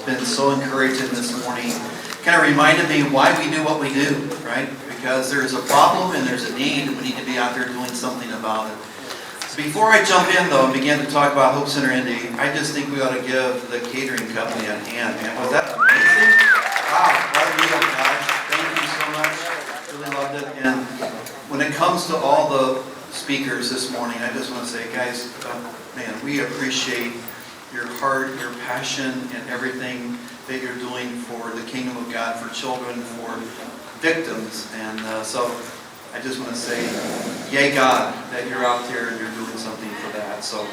been so encouraging this morning. Kind of reminded me why we do what we do, right? Because there's a problem and there's a need, and we need to be out there doing something about it. So before I jump in, though, and begin to talk about Hope Center Indy, I just think we ought to give the catering company a hand, man. Was that amazing? Wow, what a deal, guys. Thank you so much. Really loved it. And when it comes to all the speakers this morning, I just want to say, guys, man, we appreciate your heart, your passion, and everything that you're doing for the kingdom of God, for children, for victims. And so I just want to say, yay God, that you're out there and you're doing something for that. So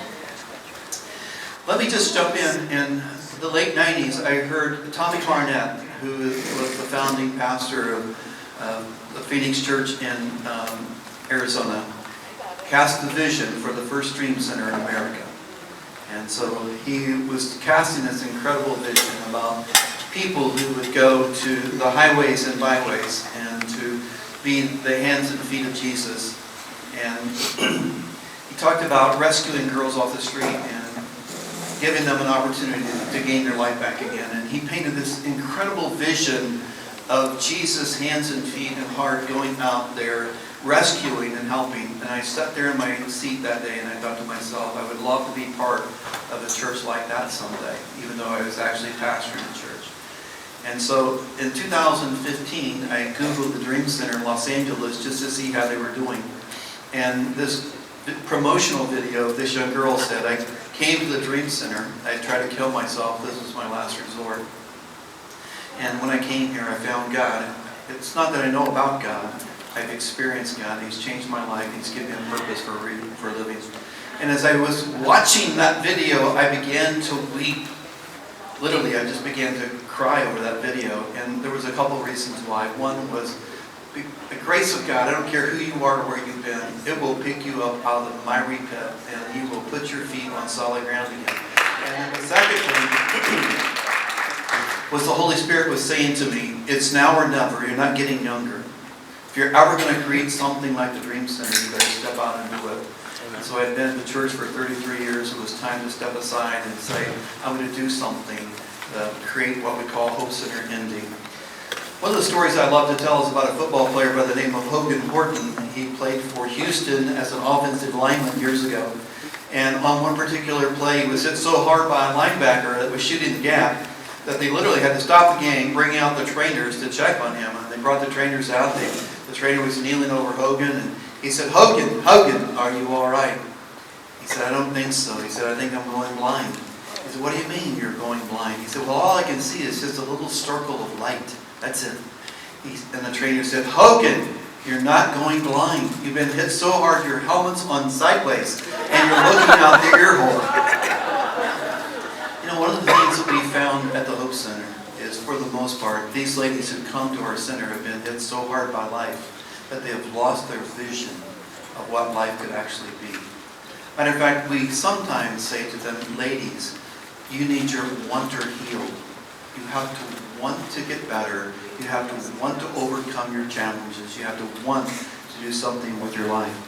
let me just jump in. In the late 90s, I heard Tommy Barnett, who was the founding pastor of the Phoenix Church in Arizona, cast the vision for the first Dream Center in America. And so he was casting this incredible vision about people who would go to the highways and byways and to be the hands and feet of Jesus. And he talked about rescuing girls off the street and giving them an opportunity to gain their life back again. And he painted this incredible vision of Jesus' hands and feet and heart going out there rescuing and helping. And I sat there in my seat that day and I thought to myself, I would love to be part of a church like that someday, even though I was actually pastoring a church. And so in 2015, I Googled the Dream Center in Los Angeles just to see how they were doing. And this promotional video, this young girl said, I came to the Dream Center, I tried to kill myself, this was my last resort. And when I came here, I found God. It's not that I know about God, I've experienced God. He's changed my life. He's given me a purpose for living. And as I was watching that video, I began to weep. Literally, I just began to cry over that video. And there was a couple of reasons why. One was the grace of God. I don't care who you are or where you've been. It will pick you up out of the miry pit, and He will put your feet on solid ground again. And the second thing was the Holy Spirit was saying to me, it's now or never. You're not getting younger. If you're ever going to create something like the Dream Center, you better step out and do it. And so I'd been at the church for 33 years. It was time to step aside and say, I'm going to do something to create what we call Hope Center Indy. One of the stories I love to tell is about a football player by the name of Hogan Horton. He played for Houston as an offensive lineman years ago. And on one particular play, he was hit so hard by a linebacker that was shooting the gap that they literally had to stop the game, bring out the trainers to check on him. And they brought the trainers out. The trainer was kneeling over Hogan, and he said, Hogan, are you all right? He said, I don't think so. He said, I think I'm going blind. He said, what do you mean you're going blind? He said, well, all I can see is just a little circle of light. That's it. And the trainer said, Hogan, you're not going blind. You've been hit so hard your helmet's on sideways, and you're looking out the ear hole. You know, one of the things that we found at the Hope Center is, for the most part, these ladies who come to our center have been hit so hard by life that they have lost their vision of what life could actually be. Matter of fact, we sometimes say to them, ladies, you need your wanter healed. You have to want to get better. You have to want to overcome your challenges. You have to want to do something with your life.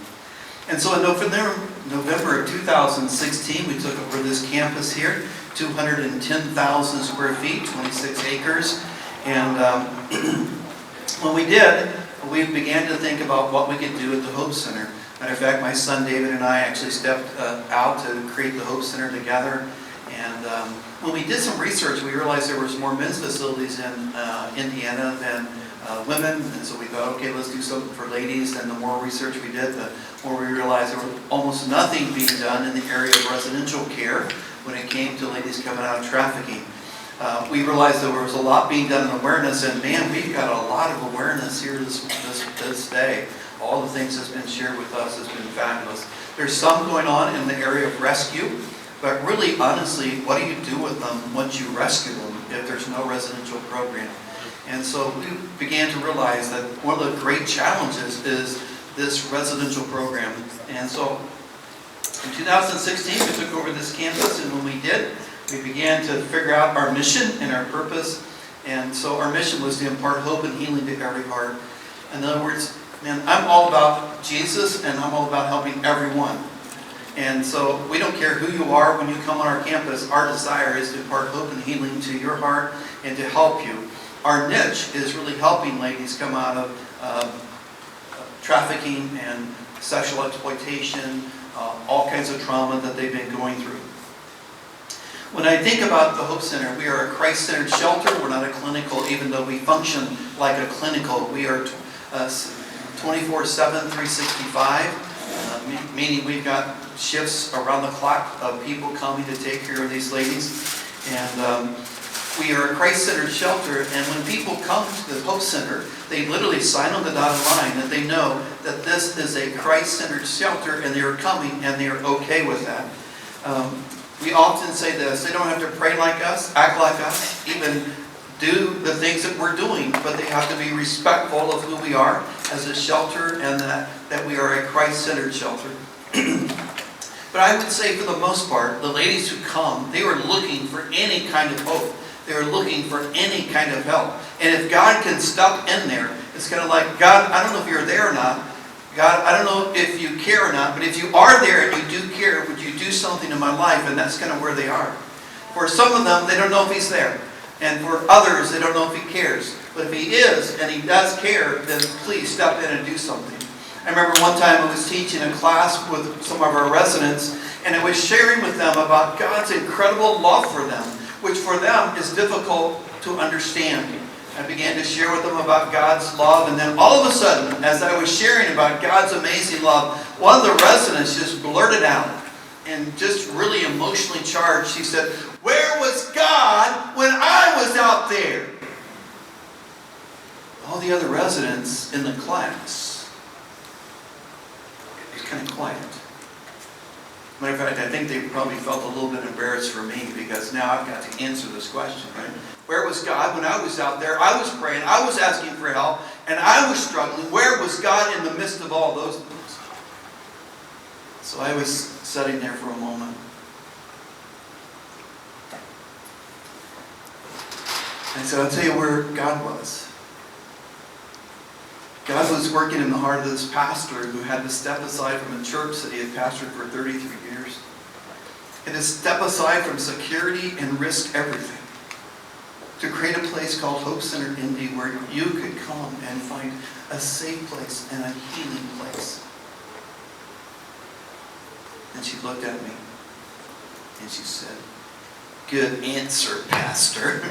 And so in November of 2016, we took over this campus here, 210,000 square feet, 26 acres. And when we did, we began to think about what we could do at the Hope Center. Matter of fact, my son David and I actually stepped out to create the Hope Center together. And when we did some research, we realized there was more men's facilities in Indiana than women. And so we thought, okay, let's do something for ladies. And the more research we did, the more we realized there was almost nothing being done in the area of residential care when it came to ladies coming out of trafficking. We realized there was a lot being done in awareness, and man, we've got a lot of awareness here this day. All the things that's been shared with us has been fabulous. There's some going on in the area of rescue, but really, honestly, what do you do with them once you rescue them if there's no residential program? And so we began to realize that one of the great challenges is this residential program. And so in 2016, we took over this campus, and when we did, we began to figure out our mission and our purpose. And so our mission was to impart hope and healing to every heart. In other words, man, I'm all about Jesus, and I'm all about helping everyone. And so we don't care who you are when you come on our campus. Our desire is to impart hope and healing to your heart and to help you. Our niche is really helping ladies come out of trafficking and sexual exploitation, all kinds of trauma that they've been going through. When I think about the Hope Center, we are a Christ-centered shelter. We're not a clinical, even though we function like a clinical. We are 24/7, 365, meaning we've got shifts around the clock of people coming to take care of these ladies. And we are a Christ-centered shelter, and when people come to the Hope Center, they literally sign on the dotted line that they know that this is a Christ-centered shelter, and they are coming, and they are okay with that. We often say this: they don't have to pray like us, act like us, even do the things that we're doing, but they have to be respectful of who we are as a shelter, and that we are a Christ-centered shelter. But I would say, for the most part, the ladies who come, they were looking for any kind of hope. They were looking for any kind of help. And if God can step in there, it's kind of like, God, I don't know if you're there or not. God, I don't know if you care or not, but if you are there and you do care, would you do something in my life? And that's kind of where they are. For some of them, they don't know if he's there. And for others, they don't know if he cares. But if he is, and he does care, then please step in and do something. I remember one time I was teaching a class with some of our residents, and I was sharing with them about God's incredible love for them, which for them is difficult to understand. I began to share with them about God's love, and then all of a sudden, as I was sharing about God's amazing love, one of the residents just blurted out, and just really emotionally charged, he said, "Where was God when I was out there?" All the other residents in the class, it was kind of quiet. Matter of fact, I think they probably felt a little bit embarrassed for me, because now I've got to answer this question, right? Where was God when I was out there? I was praying, I was asking for help, and I was struggling. Where was God in the midst of all those things? So I was sitting there for a moment. I said, I'll tell you where God was. God was working in the heart of this pastor who had to step aside from a church that he had pastored for 33 years. He had to step aside from security and risk everything to create a place called Hope Center Indy, where you could come and find a safe place and a healing place. And she looked at me and she said, "Good answer, Pastor."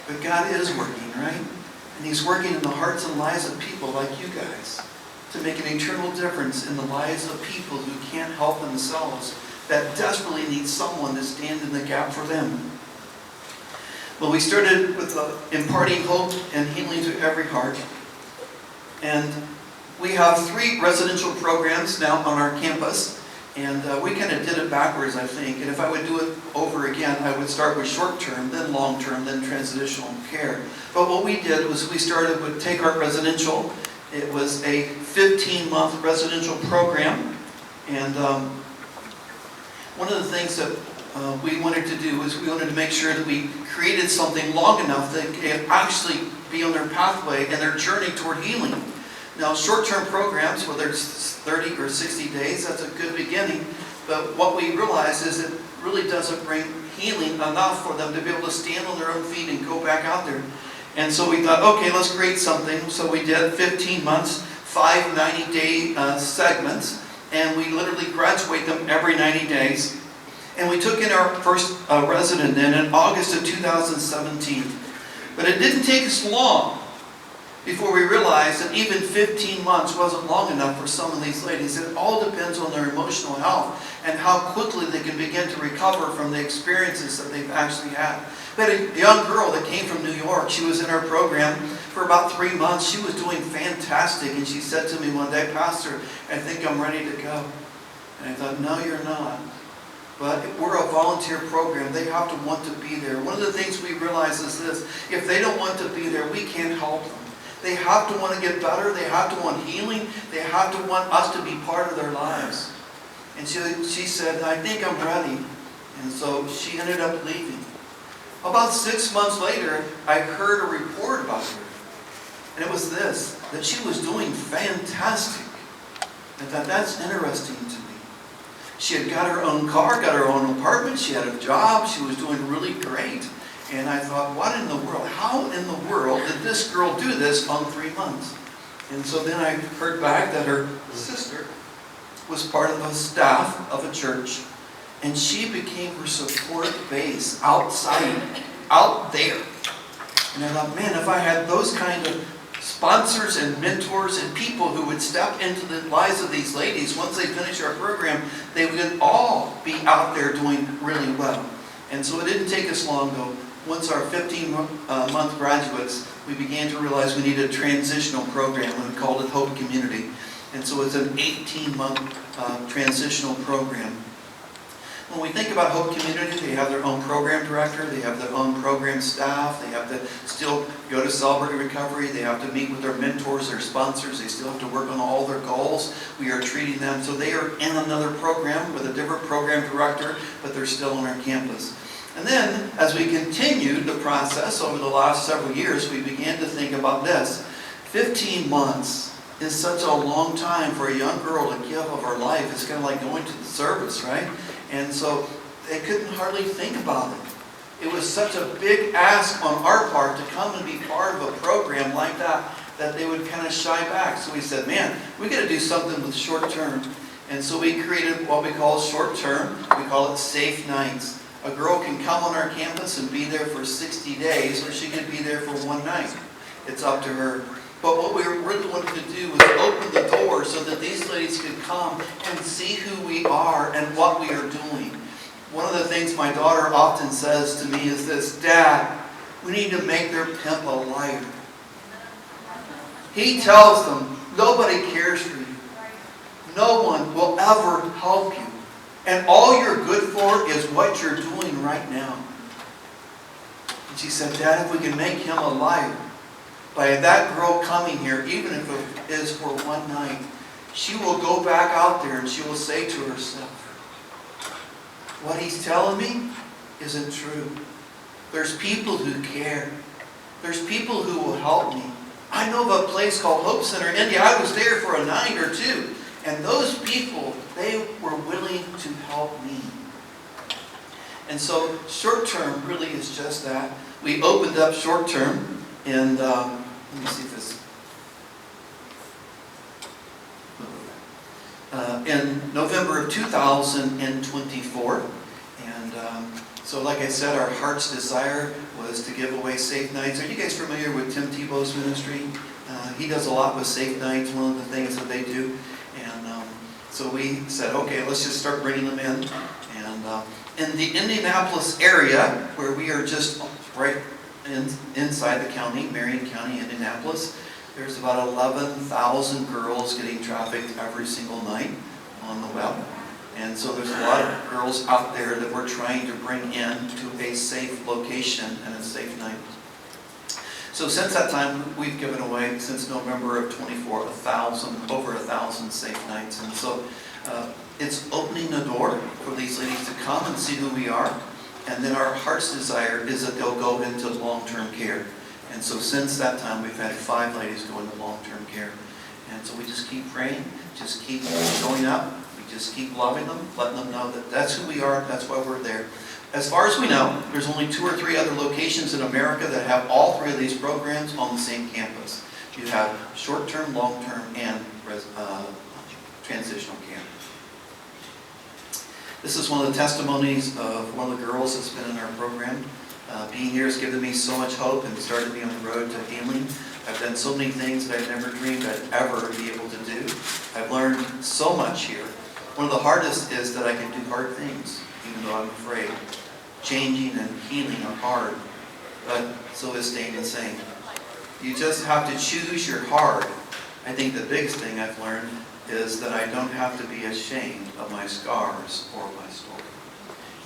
But God is working, right? And he's working in the hearts and lives of people like you guys to make an eternal difference in the lives of people who can't help themselves, that desperately need someone to stand in the gap for them. Well, we started with imparting hope and healing to every heart. And we have 3 residential programs now on our campus. And we kind of did it backwards, I think. And if I would do it over again, I would start with short-term, then long-term, then transitional care. But what we did was we started with Take Heart Residential. It was a 15-month residential program. And one of the things that we wanted to do is we wanted to make sure that we created something long enough that could actually be on their pathway and their journey toward healing. Now, short-term programs, whether it's 30 or 60 days, that's a good beginning. But what we realize is it really doesn't bring healing enough for them to be able to stand on their own feet and go back out there. And so we thought, okay, let's create something. So we did 15 months, 5 90-day segments, and we literally graduate them every 90 days. And we took in our first resident in August of 2017. But it didn't take us long before we realized that even 15 months wasn't long enough for some of these ladies. It all depends on their emotional health and how quickly they can begin to recover from the experiences that they've actually had. We had a young girl that came from New York. She was in our program for about 3 months. She was doing fantastic, and she said to me one day, "Pastor, I think I'm ready to go." And I thought, no, you're not. But we're a volunteer program. They have to want to be there. One of the things we realize is this: if they don't want to be there, we can't help them. They have to want to get better. They have to want healing. They have to want us to be part of their lives. And she said, "I think I'm ready." And so she ended up leaving. About 6 months later, I heard a report about her. And it was this: that she was doing fantastic. I thought, that's interesting to me. She had got her own car, got her own apartment, she had a job, she was doing really great. And I thought, what in the world, how in the world did this girl do this on 3 months? And so then I heard back that her sister was part of the staff of a church, and she became her support base outside, out there. And I thought, man, if I had those kind of sponsors and mentors and people who would step into the lives of these ladies, once they finish our program, they would all be out there doing really well. And so it didn't take us long though. Once our 15-month graduates, we began to realize we needed a transitional program, and we called it Hope Community. And so it's an 18-month transitional program. When we think about Hope Community, they have their own program director, they have their own program staff, they have to still go to Celebrate Recovery, they have to meet with their mentors, their sponsors, they still have to work on all their goals. We are treating them, so they are in another program with a different program director, but they're still on our campus. And then, as we continued the process over the last several years, we began to think about this. 15 months is such a long time for a young girl to give of her life. It's kind of like going to the service, right? And so they couldn't hardly think about it. It was such a big ask on our part to come and be part of a program like that, that they would kind of shy back. So we said, man, we got to do something with short term. And so we created what we call short term. We call it Safe Nights. A girl can come on our campus and be there for 60 days, or she could be there for one night. It's up to her. But what we really wanted to do was open the door so that these ladies could come and see who we are and what we are doing. One of the things my daughter often says to me is this, Dad, we need to make their pimp a liar. He tells them, nobody cares for you. No one will ever help you. And all you're good for is what you're doing right now. And she said, Dad, if we can make him a liar, by that girl coming here, even if it is for one night, she will go back out there and she will say to herself, what he's telling me isn't true. There's people who care. There's people who will help me. I know of a place called Hope Center, India. I was there for a night or two. And those people, they were willing to help me. And so short term really is just that. We opened up short term. And let me see if this. In November of 2024. And so like I said, our heart's desire was to give away Safe Nights. Are you guys familiar with Tim Tebow's ministry? He does a lot with Safe Nights, one of the things that they do. And so we said, okay, let's just start bringing them in. And in the Indianapolis area, where we are just right inside the county, Marion County, Indianapolis, there's about 11,000 girls getting trafficked every single night on the web. And so there's a lot of girls out there that we're trying to bring in to a safe location and a safe night. So since that time, we've given away, since November of 24, over 1,000 safe nights. And so it's opening the door for these ladies to come and see who we are. And then our heart's desire is that they'll go into long-term care. And so since that time, we've had 5 ladies go into long-term care. And so we just keep praying, just keep showing up. We just keep loving them, letting them know that that's who we are, that's why we're there. As far as we know, there's only 2 or 3 other locations in America that have all 3 of these programs on the same campus. You have short-term, long-term, and transitional care. This is one of the testimonies of one of the girls that's been in our program. Being here has given me so much hope and started me on the road to healing. I've done so many things that I never dreamed I'd ever be able to do. I've learned so much here. One of the hardest is that I can do hard things, even though I'm afraid. Changing and healing are hard, but so is staying the same. You just have to choose your heart. I think the biggest thing I've learned is that I don't have to be ashamed of my scars or my story.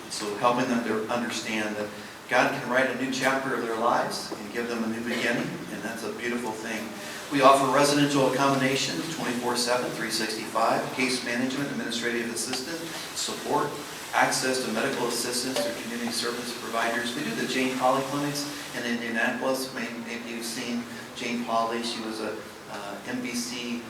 So helping them to understand that God can write a new chapter of their lives and give them a new beginning, and that's a beautiful thing. We offer residential accommodation 24/7, 365, case management, administrative assistance, support, access to medical assistance through community service providers. We do the Jane Pauley clinics in Indianapolis. Maybe you've seen Jane Pauley. She was a NBC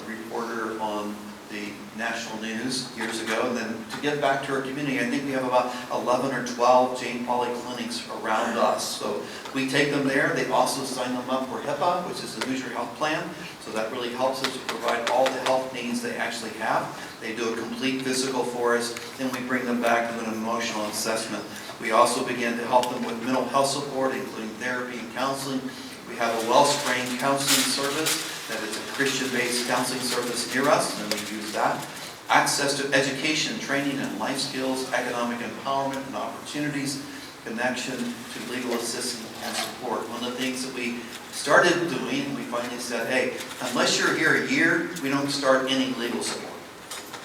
reporter on the national news years ago. And then to get back to our community, I think we have about 11 or 12 Jane Pauley clinics around us. So we take them there. They also sign them up for HIPAA, which is the Hoosier Health Plan. So that really helps us to provide all the health needs they actually have. They do a complete physical for us. Then we bring them back to an emotional assessment. We also begin to help them with mental health support, including therapy and counseling. We have a Wellspring counseling service that is a Christian-based counseling service near us, and we use that. Access to education, training, and life skills, economic empowerment and opportunities, connection to legal assistance and support. One of the things that we started doing, we finally said, hey, unless you're here a year, we don't start any legal support.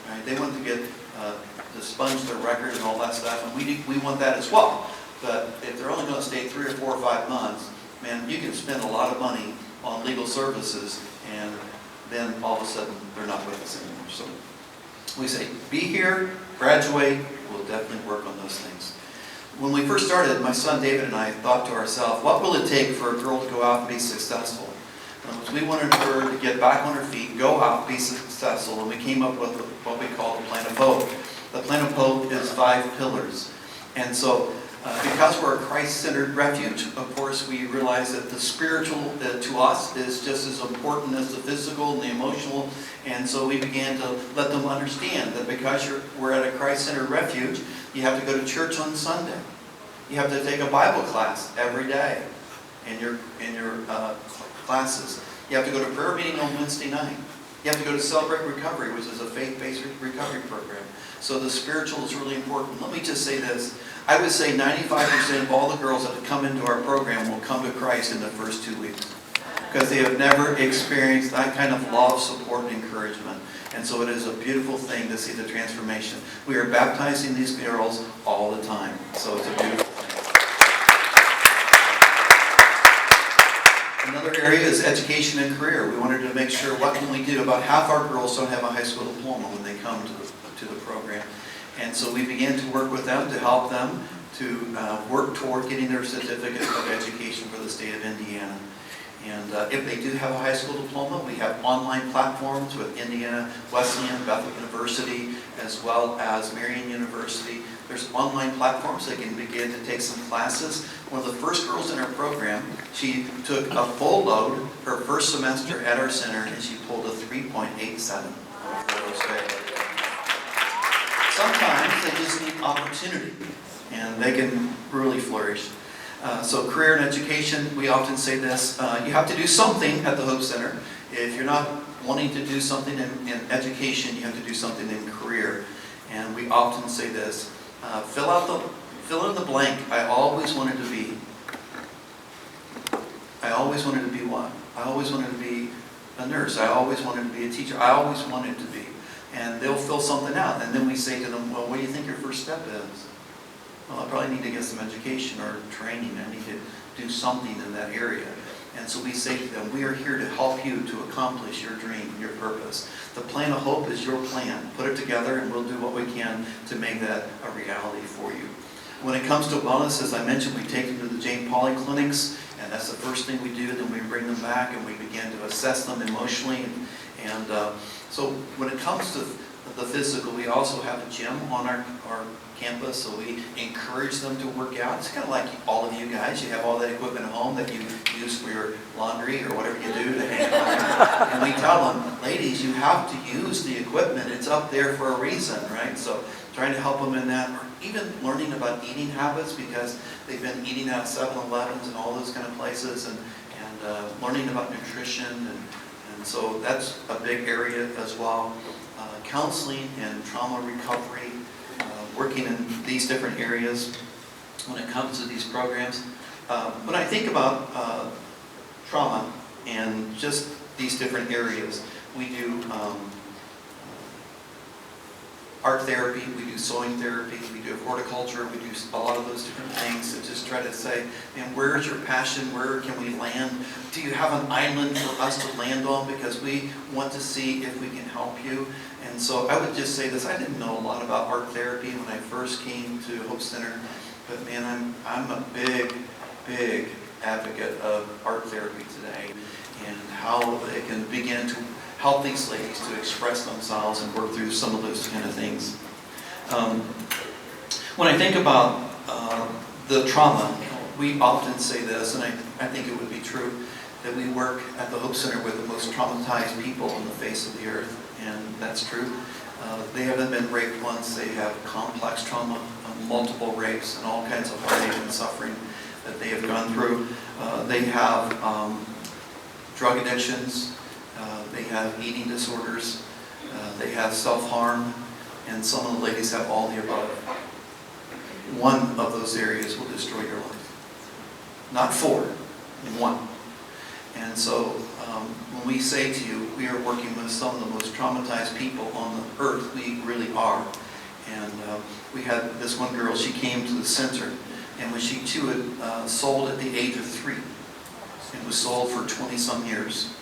Right? They want to get to sponge their record and all that stuff, and we want that as well. But if they're only going to stay 3 or 4 or 5 months, man, you can spend a lot of money on legal services, and then all of a sudden they're not with us anymore. So we say, be here, graduate, we'll definitely work on those things. When we first started, my son David and I thought to ourselves, what will it take for a girl to go out and be successful? We wanted her to get back on her feet, go out, be successful, and we came up with what we call the Plan of Hope. The Plan of Hope is 5 pillars. And so, because we're a Christ-centered refuge, of course, we realize that the spiritual to us is just as important as the physical and the emotional. And so we began to let them understand that because we're at a Christ-centered refuge, you have to go to church on Sunday. You have to take a Bible class every day in your classes. You have to go to prayer meeting on Wednesday night. You have to go to Celebrate Recovery, which is a faith-based recovery program. So the spiritual is really important. Let me just say this. I would say 95% of all the girls that come into our program will come to Christ in the first 2 weeks, because they have never experienced that kind of love, support, and encouragement. And so it is a beautiful thing to see the transformation. We are baptizing these girls all the time. So it's a beautiful thing. Another area is education and career. We wanted to make sure, what can we do? About half our girls don't have a high school diploma when they come to the program. And so we began to work with them to help them to work toward getting their certificate of education for the state of Indiana. And if they do have a high school diploma, we have online platforms with Indiana Wesleyan, Bethel University, as well as Marian University. There's online platforms they can begin to take some classes. One of the first girls in our program, she took a full load her first semester at our center, and she pulled a 3.87 on her first day. Sometimes they just need opportunity, and they can really flourish. So career and education, we often say this, you have to do something at the Hope Center. If you're not wanting to do something in education, you have to do something in career. And we often say this, fill in the blank. I always wanted to be. I always wanted to be what? I always wanted to be a nurse. I always wanted to be a teacher. I always wanted to be. And they'll fill something out. And then we say to them, well, what do you think your first step is? Well, I probably need to get some education or training. I need to do something in that area. And so we say to them, we are here to help you to accomplish your dream, your purpose. The Plan of Hope is your plan. Put it together and we'll do what we can to make that a reality for you. When it comes to wellness, as I mentioned, we take them to the Jane Pauley clinics, and that's the first thing we do. Then we bring them back and we begin to assess them emotionally. And so when it comes to the physical, we also have a gym on our campus, so we encourage them to work out. It's kind of like all of you guys. You have all that equipment at home that you use for your laundry or whatever you do to hang on. And we tell them, ladies, you have to use the equipment. It's up there for a reason, right? So trying to help them in that, or even learning about eating habits, because they've been eating at 7-Elevens and all those kind of places, and learning about nutrition, and so that's a big area as well. Counseling and trauma recovery, working in these different areas when it comes to these programs. When I think about trauma and just these different areas, we do art therapy, we do sewing therapy, we do horticulture, we do a lot of those different things to just try to say, man, where's your passion? Where can we land? Do you have an island for us to land on? Because we want to see if we can help you. And so I would just say this, I didn't know a lot about art therapy when I first came to Hope Center, but man, I'm a big advocate of art therapy today, and how it can begin to help these ladies to express themselves and work through some of those kind of things. When I think about the trauma, we often say this, and I think it would be true, that we work at the Hope Center with the most traumatized people on the face of the earth, and that's true. They haven't been raped once, they have complex trauma, multiple rapes, and all kinds of heartache and suffering that they have gone through. They have drug addictions, they have eating disorders, they have self-harm, and some of the ladies have all the above. One of those areas will destroy your life. Not four, one. And so when we say to you, we are working with some of the most traumatized people on the earth, we really are. And we had this one girl, she came to the center, and when she was sold at the age of 3. It was sold for 20-some years.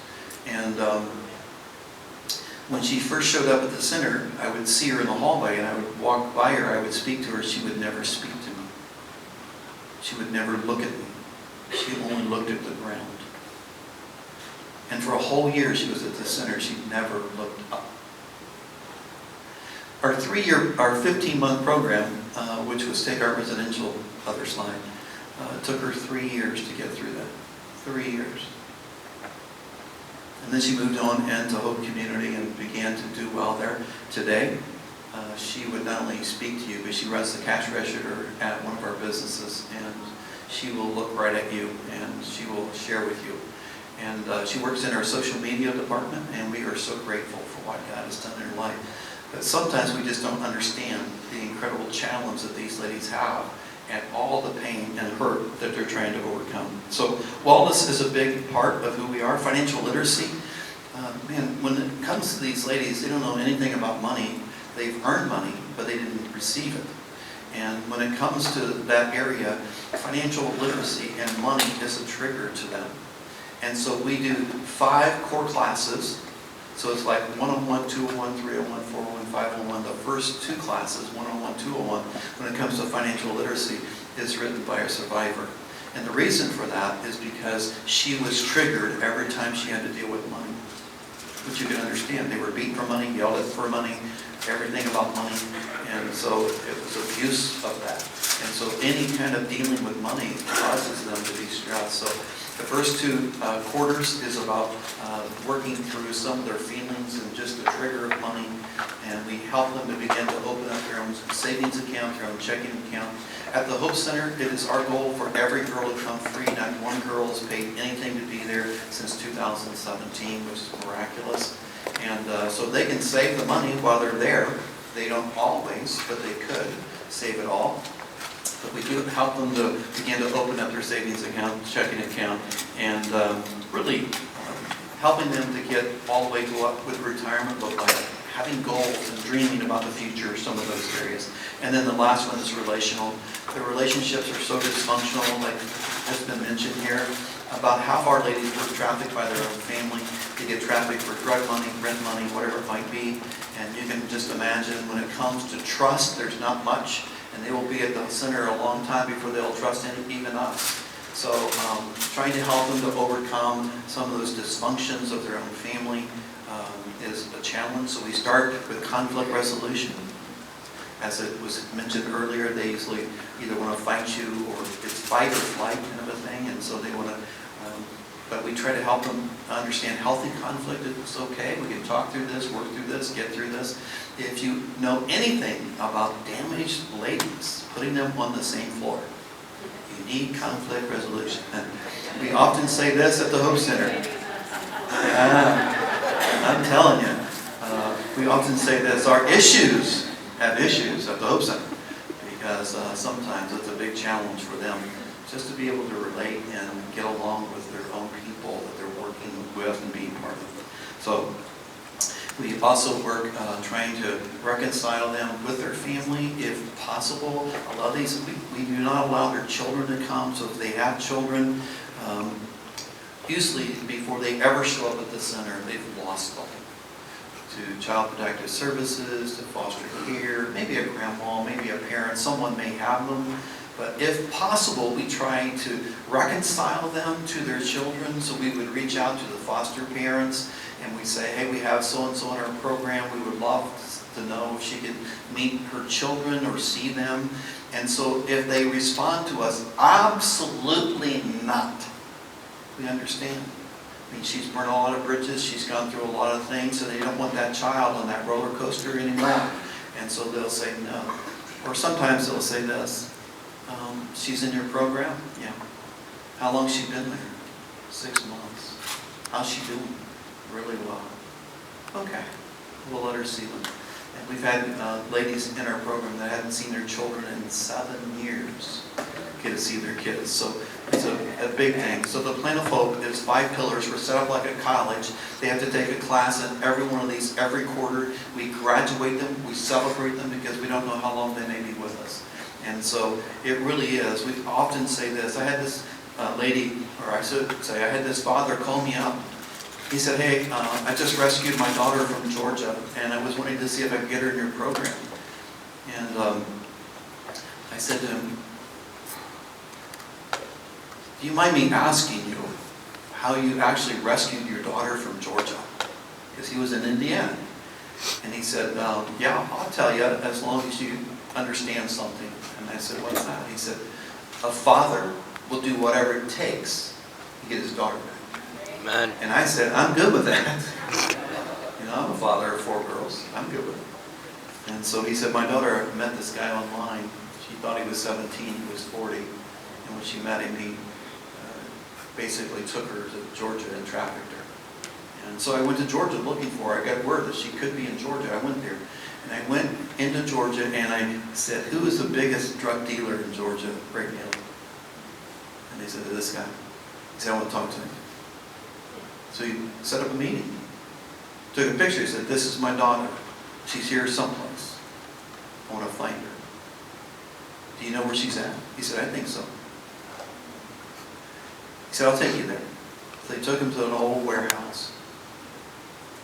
And when she first showed up at the center, I would see her in the hallway, and I would walk by her, I would speak to her, she would never speak to me. She would never look at me. She only looked at the ground. And for a whole year she was at the center, she never looked up. Our 15-month program, which was Take Our Residential, other slide, took her 3 years to get through that. 3 years. And then she moved on into Hope Community and began to do well there. Today, she would not only speak to you, but she runs the cash register at one of our businesses, and she will look right at you and she will share with you. And she works in our social media department, and we are so grateful for what God has done in her life. But sometimes we just don't understand the incredible challenge that these ladies have and all the pain and hurt that they're trying to overcome. So wellness is a big part of who we are. Financial literacy, man, when it comes to these ladies, they don't know anything about money. They've earned money, but they didn't receive it. And when it comes to that area, financial literacy and money is a trigger to them. And so we do 5 core classes. So it's like 101, 201, 301, 401, 501. The first 2 classes, 101, 201, when it comes to financial literacy, is written by a survivor. And the reason for that is because she was triggered every time she had to deal with money. Which you can understand. They were beat for money, yelled at for money, everything about money. And so it was abuse of that. And so any kind of dealing with money causes them to be stressed. So the first 2 quarters is about working through some of their feelings and just the trigger of money. And we help them to begin to open up their own savings account, their own checking account. At the Hope Center, it is our goal for every girl to come free. Not one girl has paid anything to be there since 2017, which is miraculous. And so they can save the money while they're there. They don't always, but they could save it all. But we do help them to begin to open up their savings account, checking account, and really helping them to get all the way to what would retirement look like, having goals and dreaming about the future, some of those areas. And then the last one is relational. The relationships are so dysfunctional, like has been mentioned here, about half our ladies were trafficked by their own family. They get trafficked for drug money, rent money, whatever it might be. And you can just imagine when it comes to trust, there's not much. And they will be at the center a long time before they'll trust even us. So trying to help them to overcome some of those dysfunctions of their own family is a challenge. So we start with conflict resolution. As it was mentioned earlier, they usually either want to fight you or it's fight or flight kind of a thing. And so they want to, but we try to help them understand healthy conflict. It's okay. We can talk through this, work through this, get through this. If you know anything about damaged ladies, putting them on the same floor, you need conflict resolution. And we often say this at the Hope Center. I'm telling you, we often say this, our issues have issues at the Hope Center, because sometimes it's a big challenge for them just to be able to relate and get along with their own people that they're working with and being part of. So we also work trying to reconcile them with their family if possible. A lot of these, we do not allow their children to come, so if they have children, usually before they ever show up at the center, they've lost them. To Child Protective Services, to foster care, maybe a grandma, maybe a parent, someone may have them, But if possible, we try to reconcile them to their children. So we would reach out to the foster parents and we say, hey, we have so-and-so in our program. We would love to know if she could meet her children or see them. And so if they respond to us, absolutely not, we understand. I mean, she's burned a lot of bridges. She's gone through a lot of things, so they don't want that child on that roller coaster anymore. And so they'll say no. Or sometimes they'll say this. She's in your program? Yeah. How long's she been there? 6 months. How's she doing? Really well. Okay. We'll let her see them. And we've had ladies in our program that hadn't seen their children in 7 years get to see their kids. So it's a big thing. So the Plan of Hope is 5 pillars. We're set up like a college. They have to take a class in every one of these every quarter. We graduate them. We celebrate them because we don't know how long they may be with us. And so it really is. We often say this. I had this lady, or I should say, I had this father call me up. He said, hey, I just rescued my daughter from Georgia, and I was wanting to see if I could get her in your program. And I said to him, do you mind me asking you how you actually rescued your daughter from Georgia? Because he was in Indiana. And he said, yeah, I'll tell you as long as you understand something. And I said, what's that? He said, a father will do whatever it takes to get his daughter back. Amen. And I said, I'm good with that. You know, I'm a father of 4 girls. I'm good with it. And so he said, my daughter met this guy online. She thought he was 17, he was 40. And when she met him, he basically took her to Georgia and trafficked her. And so I went to Georgia looking for her. I got word that she could be in Georgia. I went there. And I went into Georgia and I said, who is the biggest drug dealer in Georgia right now? And they said, this guy. He said, I want to talk to him. So he set up a meeting. Took a picture. He said, this is my daughter. She's here someplace. I want to find her. Do you know where she's at? He said, I think so. He said, I'll take you there. So they took him to an old warehouse.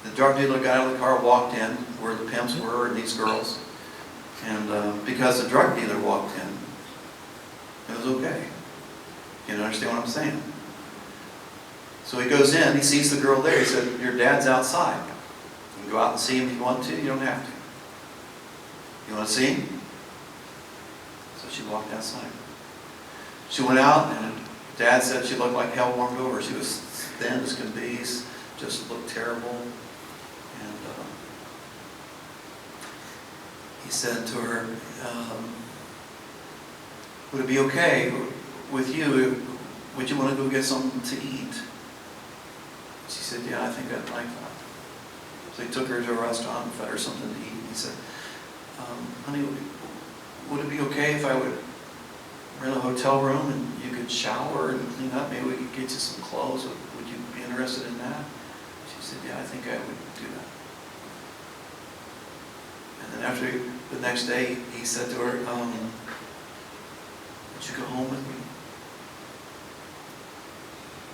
The drug dealer got out of the car, walked in where the pimps were and these girls. And because the drug dealer walked in, it was okay. You understand what I'm saying? So he goes in, he sees the girl there. He said, your dad's outside. You can go out and see him if you want to. You don't have to. You want to see him? So she walked outside. She went out and Dad said she looked like hell warmed over. She was thin as can be, just looked terrible. And he said to her, would it be okay with you? Would you want to go get something to eat? She said, yeah, I think I'd like that. So he took her to a restaurant and fed her something to eat. He said, honey, would it be okay if I would rent a hotel room and you could shower and clean up? Maybe we could get you some clothes. Would you be interested in that? She said, yeah, I think I would do that. And then after the next day, he said to her, would you go home with me?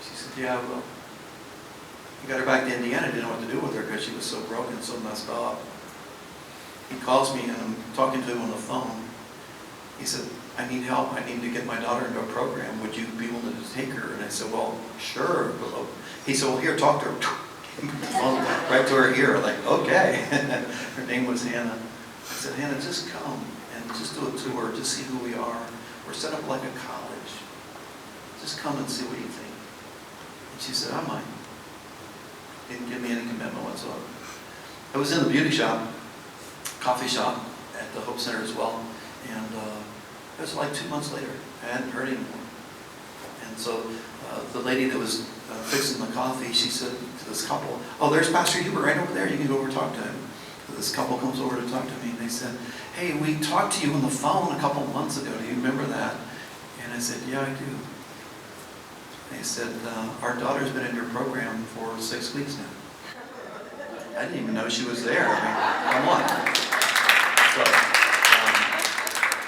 She said, yeah, I will. He got her back to Indiana, didn't know what to do with her because she was so broken, so messed up. He calls me and I'm talking to him on the phone. He said, I need help. I need to get my daughter into a program. Would you be willing to take her? And I said, well, sure. He said, well, here, talk to her. Right to her ear, like, okay. Her name was Hannah. I said, Hannah, just come and just do a tour, just see who we are. We're set up like a college. Just come and see what you think. And she said, I might. Didn't give me any commitment whatsoever. I was in the beauty shop, coffee shop at the Hope Center as well. And it was like 2 months later. I hadn't heard anymore. And so the lady that was fixing the coffee, she said to this couple, oh, there's Pastor Hubert right over there. You can go over and talk to him. So this couple comes over to talk to me, and they said, hey, we talked to you on the phone a couple of months ago. Do you remember that? And I said, yeah, I do. They said, our daughter's been in your program for 6 weeks now. I didn't even know she was there. I mean, come on. So,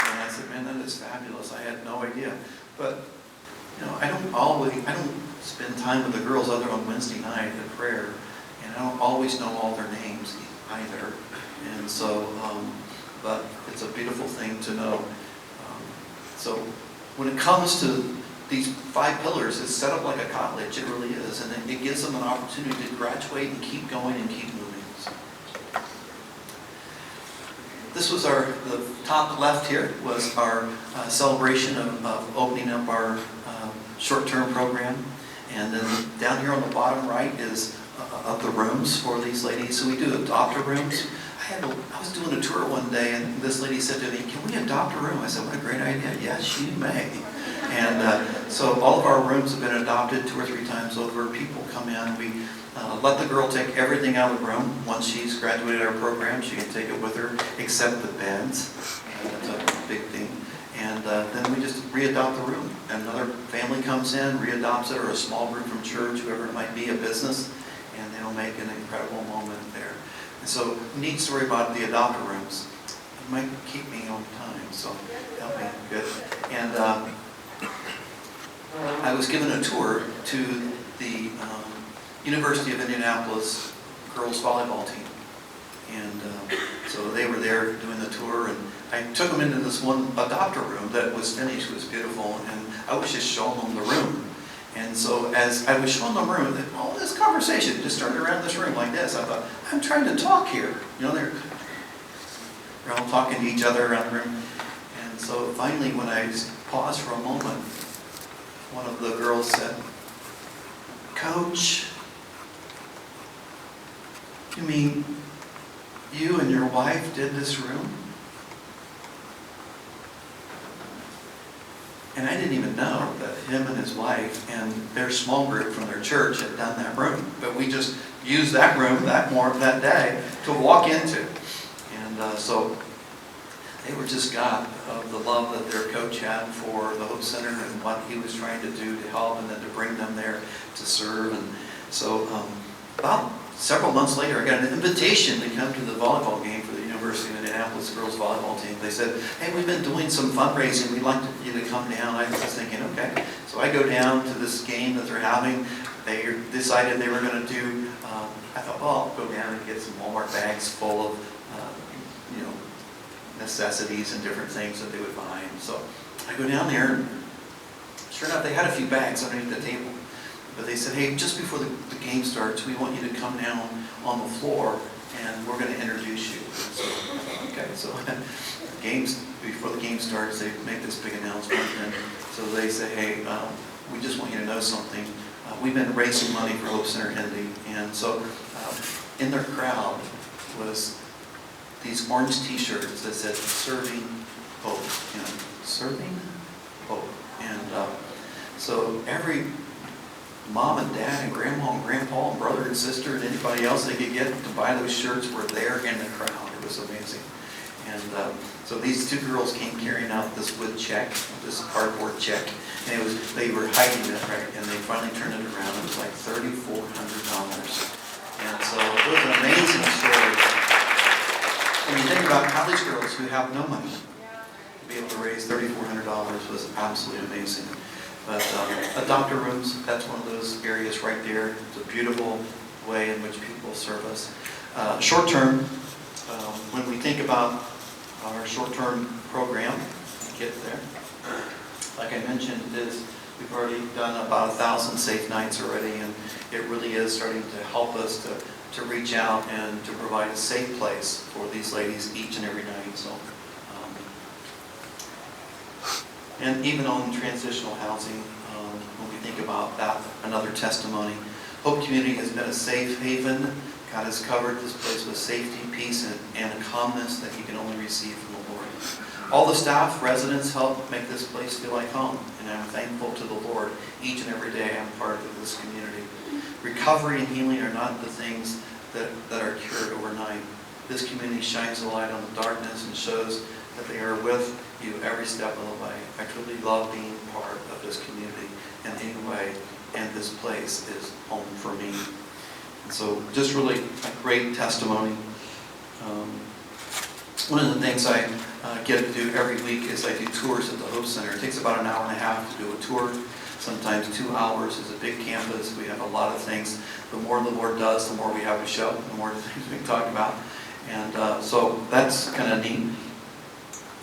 and I said, man, that is fabulous. I had no idea. But, you know, I don't spend time with the girls other on Wednesday night at prayer. And I don't always know all their names either. And so, but it's a beautiful thing to know. So when it comes to these 5 pillars, it's set up like a college. It really is. And it gives them an opportunity to graduate and keep going and keep moving. So, this was the top left here was our celebration of opening up our short-term program. And then down here on the bottom right is of the rooms for these ladies. So we do adopter rooms. I was doing a tour one day, and this lady said to me, "Can we adopt a room?" I said, "What a great idea." "Yes, you may." And so all of our rooms have been adopted 2 or 3 times over. People come in. We let the girl take everything out of the room. Once she's graduated our program, she can take it with her, except the beds. That's a big thing. And then we just re-adopt the room. Another family comes in, re-adopts it, or a small group from church, whoever it might be, a business, and they'll make an incredible moment there. And so, neat story about the adopter rooms. It might keep me on time, so help me. Good. And I was given a tour to the University of Indianapolis girls volleyball team. And so they were there doing the tour, and I took them into this one adopter room that was finished. It was beautiful, and I was just showing them the room. And so as I was showing them the room, all this conversation just started around this room like this. I thought, I'm trying to talk here. You know, they're all talking to each other around the room. And so finally, when I paused for a moment, one of the girls said, "Coach, you mean you and your wife did this room?" And I didn't even know that him and his wife and their small group from their church had done that room. But we just used that room that day to walk into. And so they were just God of the love that their coach had for the Hope Center and what he was trying to do to help and then to bring them there to serve. And so about several months later, I got an invitation to come to the volleyball game for the University of Indianapolis girls volleyball team. They said, "Hey, we've been doing some fundraising. We'd like you to come down." I was thinking, okay. So I go down to this game that they're having. They decided they were going to do, I thought, well, I'll go down and get some Walmart bags full of, necessities and different things that they would buy. And so I go down there, and sure enough, they had a few bags underneath the table. But they said, "Hey, just before the game starts, we want you to come down on the floor, and we're going to introduce you." And so, okay, so before the game starts, they make this big announcement, and so they say, "Hey, we just want you to know something. We've been raising money for Hope Center Indy," and so in their crowd was these orange T-shirts that said "Serving Hope," serving hope, and so every mom and dad and grandma and grandpa and brother and sister and anybody else they could get to buy those shirts were there in the crowd. It was amazing. And so these 2 girls came carrying out this wood check, this cardboard check, and they were hiding it, right? And they finally turned it around. It was like $3,400. And so it was an amazing story. When you think about college girls who have no money, to be able to raise $3,400 was absolutely amazing. But adopter rooms, that's one of those areas right there. It's a beautiful way in which people serve us. Short-term, when we think about our short-term program, get there. Like I mentioned, we've already done about 1,000 safe nights already, and it really is starting to help us to reach out and to provide a safe place for these ladies each and every night. So. And even on transitional housing, when we think about that, another testimony. Hope Community has been a safe haven. God has covered this place with safety, peace, and a calmness that you can only receive from the Lord. All the staff, residents help make this place feel like home, and I'm thankful to the Lord each and every day I'm part of this community. Recovery and healing are not the things that are cured overnight. This community shines a light on the darkness and shows that they are with you every step of the way. I truly love being part of this community in any way, and this place is home for me. And so just really a great testimony. One of the things I get to do every week is I do tours at the Hope Center. It takes about an hour and a half to do a tour. Sometimes 2 hours. It's a big campus. We have a lot of things. The more the Lord does, the more we have to show, the more things we can talk about. And so that's kind of neat.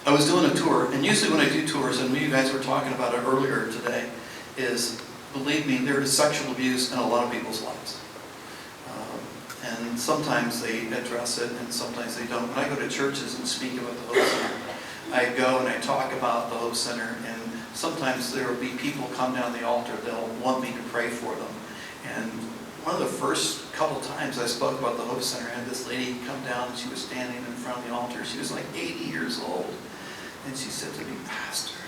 I was doing a tour, and usually when I do tours, and you guys were talking about it earlier today, is, believe me, there is sexual abuse in a lot of people's lives. And sometimes they address it, and sometimes they don't. When I go to churches and speak about the Hope Center, I go and I talk about the Hope Center, and sometimes there will be people come down the altar, they'll want me to pray for them. And one of the first couple times I spoke about the Hope Center, I had this lady come down, and she was standing in front of the altar. She was like 80 years old. And she said to me, "Pastor,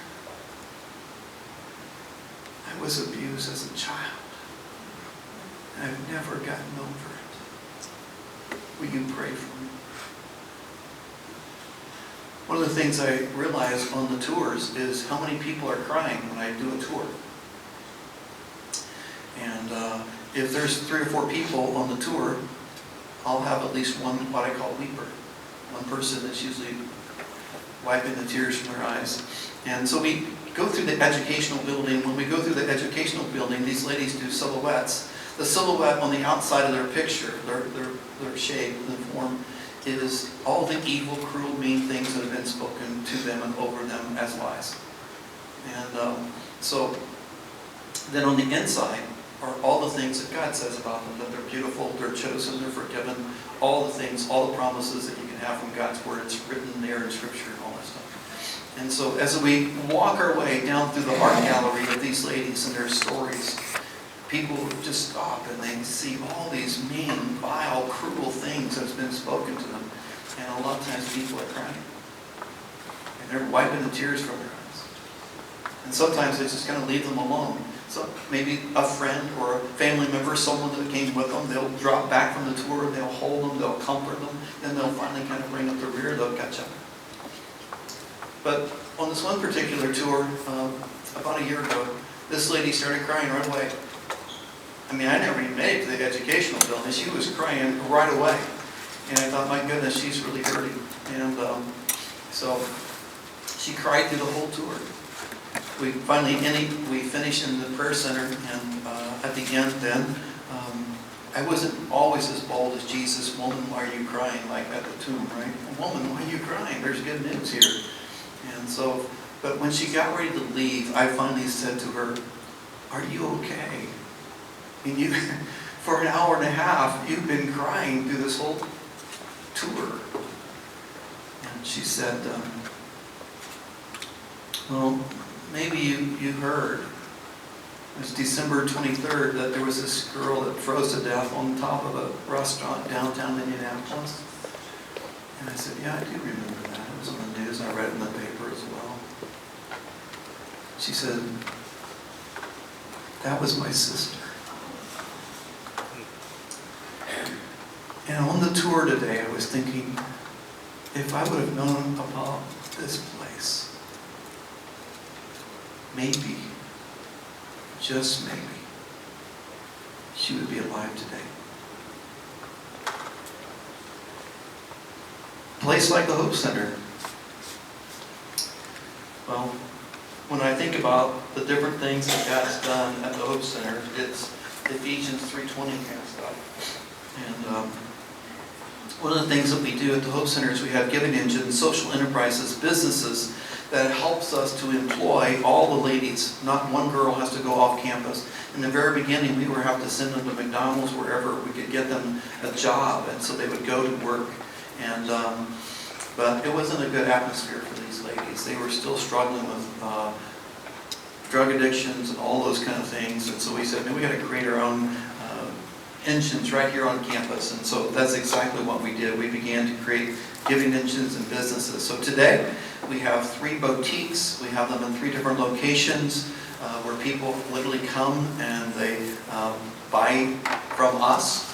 I was abused as a child, and I've never gotten over it. Will you pray for me?" One of the things I realize on the tours is how many people are crying when I do a tour. And if there's 3 or 4 people on the tour, I'll have at least one, what I call weeper. One person that's usually wiping the tears from their eyes. And so we go through the educational building. When we go through the educational building, these ladies do silhouettes. The silhouette on the outside of their picture, their shape, the form, is all the evil, cruel, mean things that have been spoken to them and over them as lies. And so then on the inside are all the things that God says about them, that they're beautiful, they're chosen, they're forgiven, all the things, all the promises that you can have from God's Word. It's written there in Scripture and all that stuff. And so as we walk our way down through the art gallery of these ladies and their stories, people just stop and they see all these mean, vile, cruel things that's been spoken to them. And a lot of times people are crying. And they're wiping the tears from their eyes. And sometimes they just kind of leave them alone. So maybe a friend or a family member, someone that came with them, they'll drop back from the tour, they'll hold them, they'll comfort them, then they'll finally kind of bring up the rear, they'll catch up. But on this one particular tour, about a year ago, this lady started crying right away. I mean, I never even made it to the educational building. She was crying right away. And I thought, my goodness, she's really hurting. And so she cried through the whole tour. We finished in the prayer center, and at the end then, I wasn't always as bold as Jesus. "Woman, why are you crying?" like at the tomb, right? "Woman, why are you crying? There's good news here." And so, but when she got ready to leave, I finally said to her, "Are you okay? I mean, for an hour and a half, you've been crying through this whole tour." And she said, "Well, maybe you heard. It was December 23rd that there was this girl that froze to death on top of a restaurant downtown Indianapolis." And I said, "Yeah, I do remember that. It was on the news, and I read it in the paper as well." She said, "That was my sister." And on the tour today, I was thinking, if I would have known about this place, maybe, just maybe, she would be alive today. A place like the Hope Center. Well, when I think about the different things that God's done at the Hope Center, it's Ephesians 3:20 kind of stuff. And one of the things that we do at the Hope Center is we have giving engines, social enterprises, businesses that helps us to employ all the ladies. Not one girl has to go off campus. In the very beginning, we would have to send them to McDonald's, wherever we could get them a job, and so they would go to work. And but it wasn't a good atmosphere for these ladies. They were still struggling with drug addictions and all those kind of things. And so we said, we got to create our own engines right here on campus. And so that's exactly what we did. We began to create giving engines and businesses. So today we have 3 boutiques. We have them in 3 different locations where people literally come and they buy from us.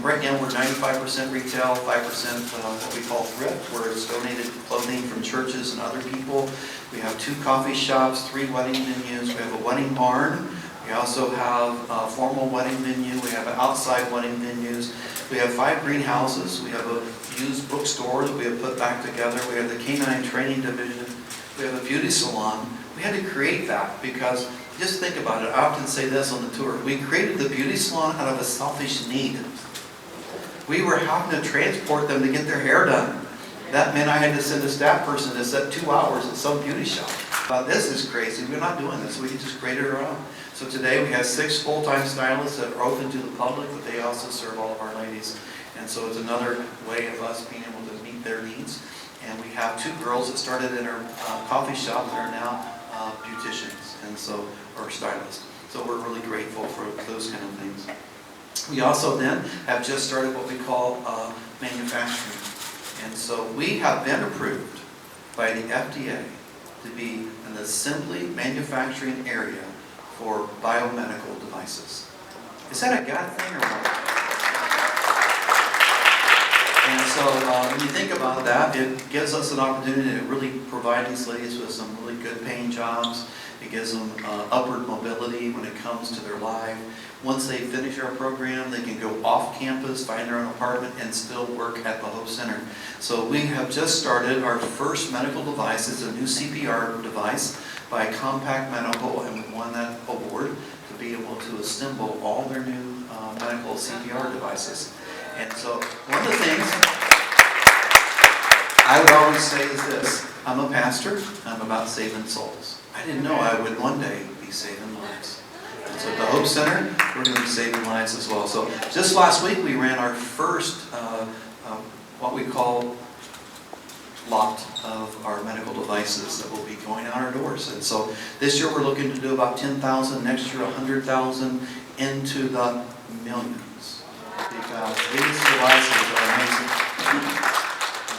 Right now we're 95% retail, 5% what we call thrift, where it's donated clothing from churches and other people. We have 2 coffee shops, 3 wedding venues. We have a wedding barn. We also have a formal wedding venue. We have outside wedding venues. We have 5 greenhouses. We have a used bookstore that we have put back together. We have the canine training division. We have a beauty salon. We had to create that because, just think about it. I often say this on the tour. We created the beauty salon out of a selfish need. We were having to transport them to get their hair done. That meant I had to send a staff person to set 2 hours at some beauty shop. But this is crazy. We're not doing this. We can just create it our own. So today we have 6 full-time stylists that are open to the public, but they also serve all of our ladies. And so it's another way of us being able to meet their needs. And we have 2 girls that started in our coffee shop that are now beauticians, and so, or stylists. So we're really grateful for those kind of things. We also then have just started what we call manufacturing. And so we have been approved by the FDA to be an assembly manufacturing area for biomedical devices. Is that a God thing or what? And so when you think about that, it gives us an opportunity to really provide these ladies with some really good paying jobs. It gives them upward mobility when it comes to their life. Once they finish our program, they can go off campus, find their own apartment, and still work at the Hope Center. So we have just started our first medical device. It's a new CPR device by Compact Medical, and we won that award to be able to assemble all their new medical CPR devices. And so one of the things I would always say is this: I'm a pastor, I'm about saving souls. I didn't know I would one day be saving lives. And so at the Hope Center, we're going to be saving lives as well. So just last week we ran our first, what we call lot of our medical devices that will be going out our doors. And so this year we're looking to do about 10,000, next year 100,000, into the millions. Because these devices are amazing. And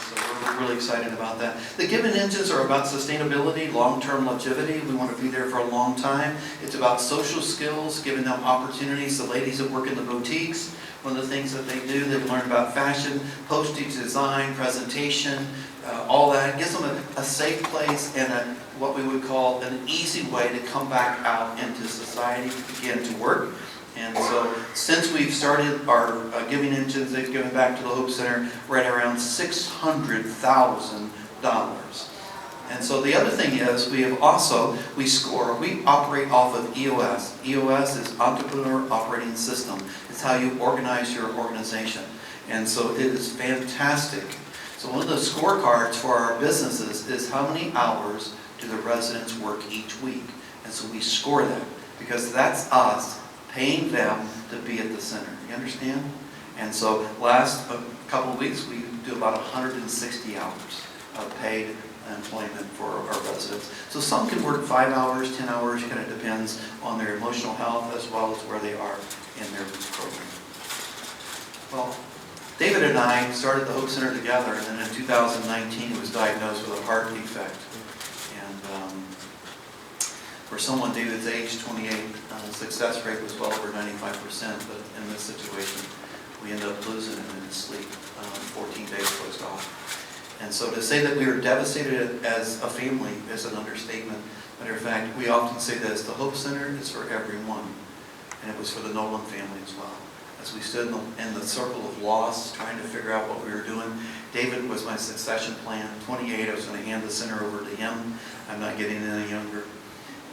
so we're really excited about that. The Given Engines are about sustainability, long-term longevity. We want to be there for a long time. It's about social skills, giving them opportunities. The ladies that work in the boutiques, one of the things that they do, they've learned about fashion, postage design, presentation, all that. It gives them a safe place and what we would call an easy way to come back out into society to begin to work. And so since we've started our Giving Engines, they've given back to the Hope Center, we're at around $600,000. And so the other thing is, we operate off of EOS. EOS is Entrepreneur Operating System. It's how you organize your organization. And so it is fantastic. So one of the scorecards for our businesses is how many hours do the residents work each week. And so we score that, because that's us paying them to be at the center. You understand? And so last couple of weeks, we do about 160 hours of paid employment for our residents. So some can work 5 hours, 10 hours, kind of depends on their emotional health as well as where they are in their program. Well, David and I started the Hope Center together, and then in 2019 he was diagnosed with a heart defect. And for someone David's age, 28, success rate was well over 95%, but in this situation we ended up losing him in his sleep 14 days post-op. And so to say that we were devastated as a family is an understatement. Matter of fact, we often say this: the Hope Center is for everyone, and it was for the Nolen family as well. As we stood in the circle of loss, trying to figure out what we were doing, David was my succession plan. 28, I was going to hand the center over to him. I'm not getting any younger.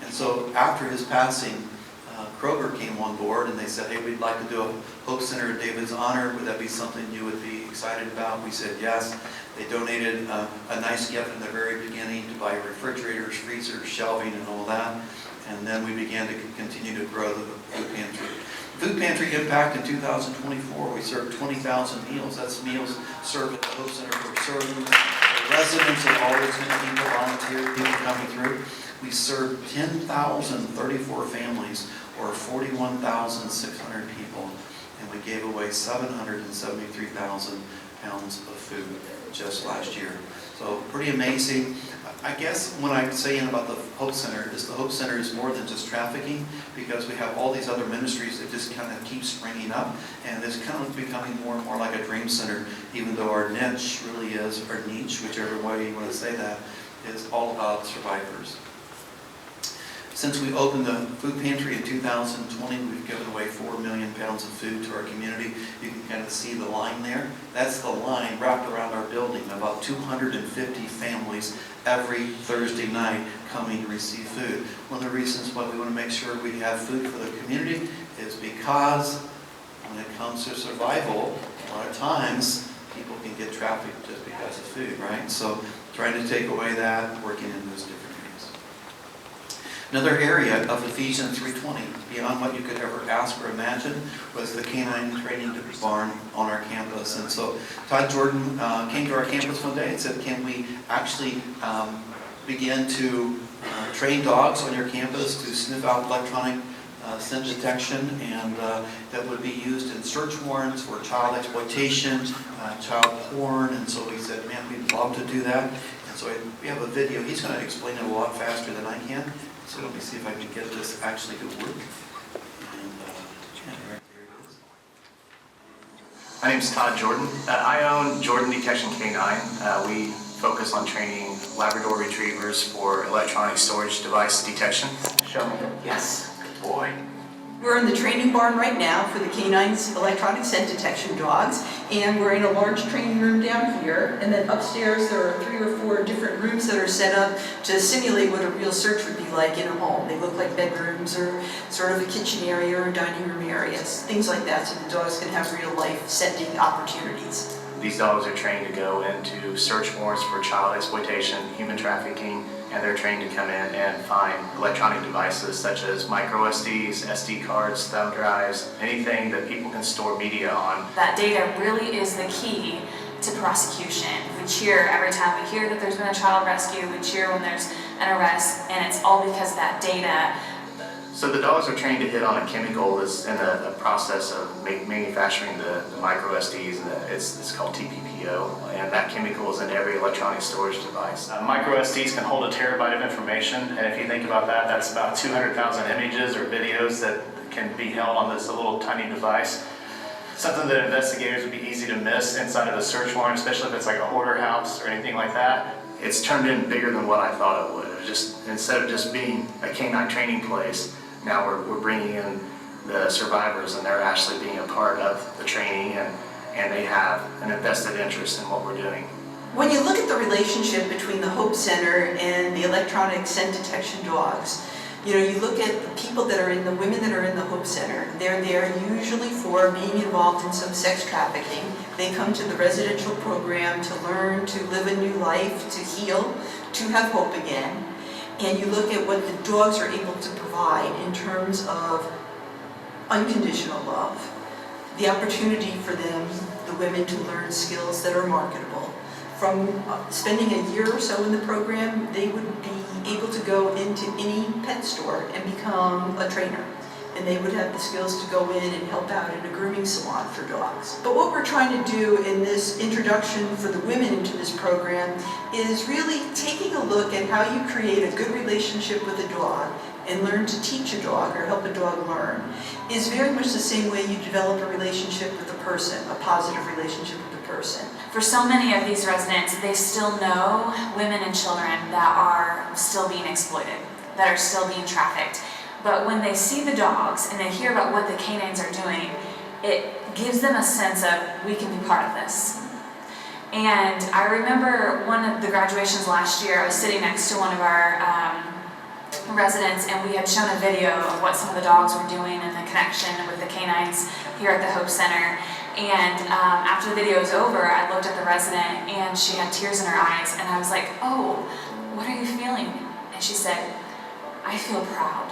And so after his passing, Kroger came on board and they said, hey, we'd like to do a Hope Center in David's honor. Would that be something you would be excited about? We said yes. They donated a nice gift in the very beginning to buy refrigerators, freezers, shelving, and all that. And then we began to continue to grow the food pantry. Food Pantry Impact in 2024, we served 20,000 meals. That's meals served at the Hope Center for servants, residents, and all those many people, volunteer people coming through. We served 10,034 families, or 41,600 people, and we gave away 773,000 pounds of food just last year. So pretty amazing. I guess when I'm saying about the Hope Center is the Hope Center is more than just trafficking, because we have all these other ministries that just kind of keep springing up, and it's kind of becoming more and more like a dream center, even though our niche really is, or niche, whichever way you want to say that, is all about survivors. Since we opened the food pantry in 2020, we've given away 4 million pounds of food to our community. You can kind of see the line there. That's the line wrapped around our building. About 250 families every Thursday night coming to receive food. One of the reasons why we want to make sure we have food for the community is because when it comes to survival, a lot of times people can get trafficked just because of food, right? So trying to take away that, working in those different areas. Another area of Ephesians 3:20, beyond what you could ever ask or imagine, was the canine training barn on our campus. And so Todd Jordan came to our campus one day and said, can we actually begin to train dogs on your campus to sniff out electronic scent detection, and that would be used in search warrants for child exploitation, child porn. And so he said, man, we'd love to do that. And so we have a video. He's going to explain it a lot faster than I can. So let me see if I can get this actually to work. And yeah, right there it is. My name is Todd Jordan. I own Jordan Detection K9. We focus on training Labrador Retrievers for electronic storage device detection. Show me. Yes. Good boy. We're in the training barn right now for the K9's electronic scent detection dogs, and we're in a large training room down here, and then upstairs there are 3 or 4 different rooms that are set up to simulate what a real search would be like in a home. They look like bedrooms or sort of a kitchen area or dining room areas, things like that, so the dogs can have real life scenting opportunities. These dogs are trained to go into search warrants for child exploitation, human trafficking, and they're trained to come in and find electronic devices such as micro SDs, SD cards, thumb drives, anything that people can store media on. That data really is the key to prosecution. We cheer every time we hear that there's been a child rescue, we cheer when there's an arrest, and it's all because of that data. So the dogs are trained to hit on a chemical that's in the process of manufacturing the micro SDs, and it's called TPPO, and that chemical is in every electronic storage device. Micro SDs can hold a terabyte of information, and if you think about that, that's about 200,000 images or videos that can be held on this little tiny device. Something that investigators would be easy to miss inside of a search warrant, especially if it's like a hoarder house or anything like that. It's turned in bigger than what I thought it would. It was just, instead of just being a canine training place, now we're bringing in the survivors, and they're actually being a part of the training, and they have an invested interest in what we're doing. When you look at the relationship between the Hope Center and the electronic scent detection dogs, you know, you look at the people that are in, the women that are in the Hope Center, they're there usually for being involved in some sex trafficking. They come to the residential program to learn, to live a new life, to heal, to have hope again. And you look at what the dogs are able to provide in terms of unconditional love, the opportunity for them, the women, to learn skills that are marketable. From spending a year or so in the program, they would be able to go into any pet store and become a trainer. And they would have the skills to go in and help out in a grooming salon for dogs. But what we're trying to do in this introduction for the women into this program is really taking a look at how you create a good relationship with a dog and learn to teach a dog or help a dog learn is very much the same way you develop a relationship with a person, a positive relationship with a person. For so many of these residents, they still know women and children that are still being exploited, that are still being trafficked. But when they see the dogs and they hear about what the canines are doing, it gives them a sense of, we can be part of this. And I remember one of the graduations last year, I was sitting next to one of our residents, and we had shown a video of what some of the dogs were doing and the connection with the canines here at the Hope Center. And after the video was over, I looked at the resident and she had tears in her eyes, and I was like, oh, what are you feeling? And she said, I feel proud.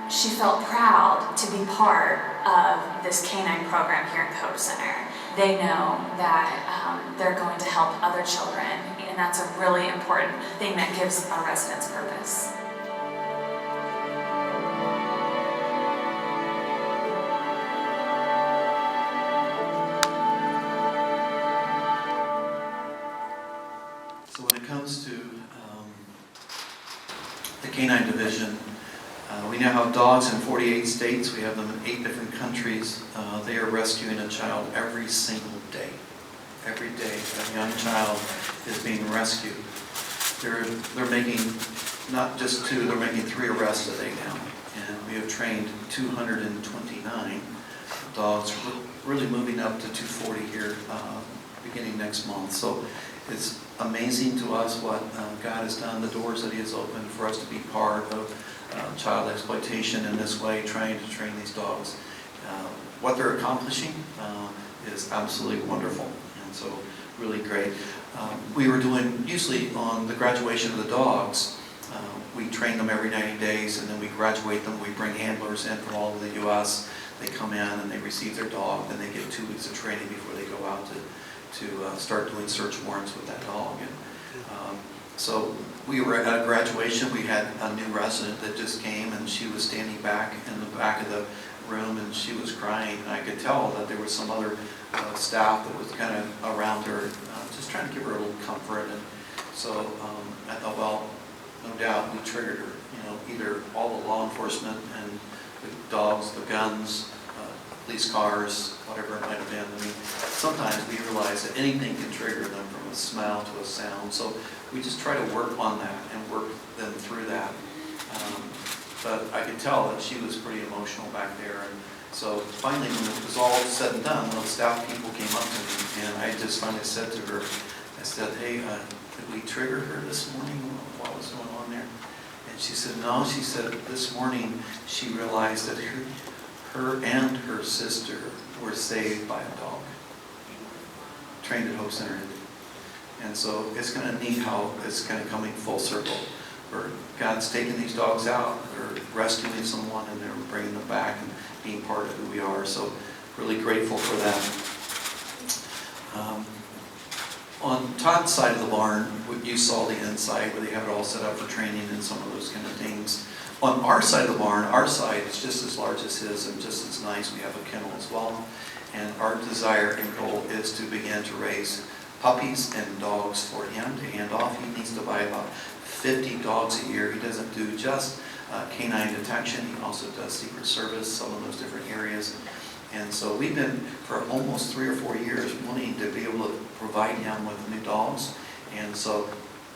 She felt proud to be part of this canine program here at the Hope Center. They know that they're going to help other children, and that's a really important thing that gives our residents purpose. So when it comes to the canine division, we now have dogs in 48 states. We have them in 8 different countries. They are rescuing a child every single day. Every day, a young child is being rescued. They're making not just 2, they're making 3 arrests a day now. And we have trained 229 dogs, really moving up to 240 here beginning next month. So it's amazing to us what God has done, the doors that He has opened for us to be part of child exploitation in this way, trying to train these dogs. What they're accomplishing is absolutely wonderful, and so really great. We were doing, usually on the graduation of the dogs, we train them every 90 days, and then we graduate them. We bring handlers in from all over the U.S. They come in and they receive their dog, then they get 2 weeks of training before they go out to start doing search warrants with that dog. And, so we were at a graduation. We had a new resident that just came, and she was standing back in the back of the room, and she was crying. And I could tell that there was some other staff that was kind of around her, just trying to give her a little comfort. And so I thought, well, no doubt we triggered her. Either all the law enforcement and the dogs, the guns, police cars, whatever it might have been. I mean, sometimes we realize that anything can trigger them, from a smell to a sound. So we just try to work on that and work them through that. But I could tell that she was pretty emotional back there. And so finally, when it was all said and done, those staff people came up to me, and I just finally said to her, I said, hey, did we trigger her this morning? What was going on there? And she said, no. She said, this morning she realized that her and her sister were saved by a dog, trained at Hope Center. And so it's kind of neat how it's kind of coming full circle, where God's taking these dogs out, they're rescuing someone, and they're bringing them back and being part of who we are. So really grateful for that. On Todd's side of the barn, you saw the inside where they have it all set up for training and some of those kind of things. On our side of the barn, our side is just as large as his and just as nice. We have a kennel as well. And our desire and goal is to begin to raise puppies and dogs for him to hand off. He needs to buy about 50 dogs a year. He doesn't do just canine detection. He also does Secret Service, some of those different areas. And so we've been, for almost 3 or 4 years, wanting to be able to provide him with new dogs. And so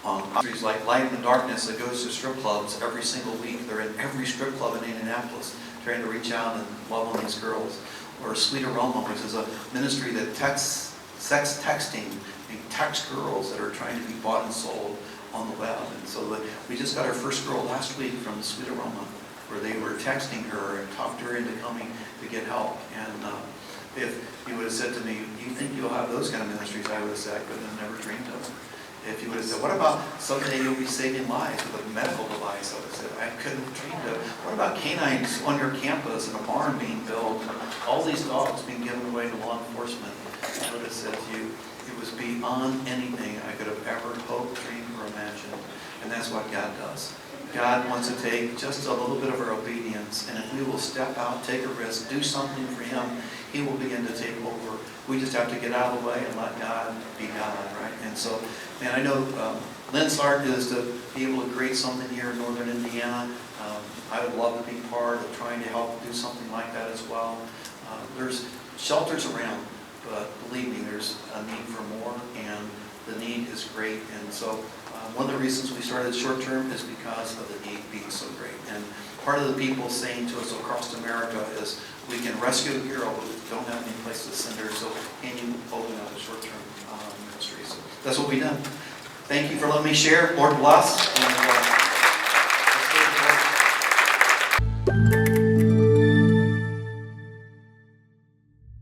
ministries like Light in the Darkness that goes to strip clubs every single week. They're in every strip club in Indianapolis trying to reach out and love on these girls. Or Sweet Aroma, which is a ministry that sex texting. They text girls that are trying to be bought and sold on the web. And so we just got our first girl last week from Sweet Aroma, where they were texting her and talked her into coming to get help. And if you would have said to me, do you think you'll have those kind of ministries? I would have said, I couldn't have never dreamed of them. If you would have said, what about someday you'll be saving lives with a medical device? I would have said, I couldn't have dreamed of. What about canines on your campus and a barn being built, and all these dogs being given away to law enforcement? I would have said to you, it was beyond anything I could have ever hoped, dreamed, or imagined. And that's what God does. God wants to take just a little bit of our obedience, and if we will step out, take a risk, do something for Him, He will begin to take over. We just have to get out of the way and let God be God, right? And so, man, I know Lynn's heart is to be able to create something here in northern Indiana. I would love to be part of trying to help do something like that as well. There's shelters around, but believe me, there's a need for more, and the need is great. And so one of the reasons we started short term is because of the need being so great. And part of the people saying to us across America is, we can rescue a girl, but we don't have any place to send her, so can you open up a short term ministry? So that's what we've done. Thank you for letting me share. Lord bless. And,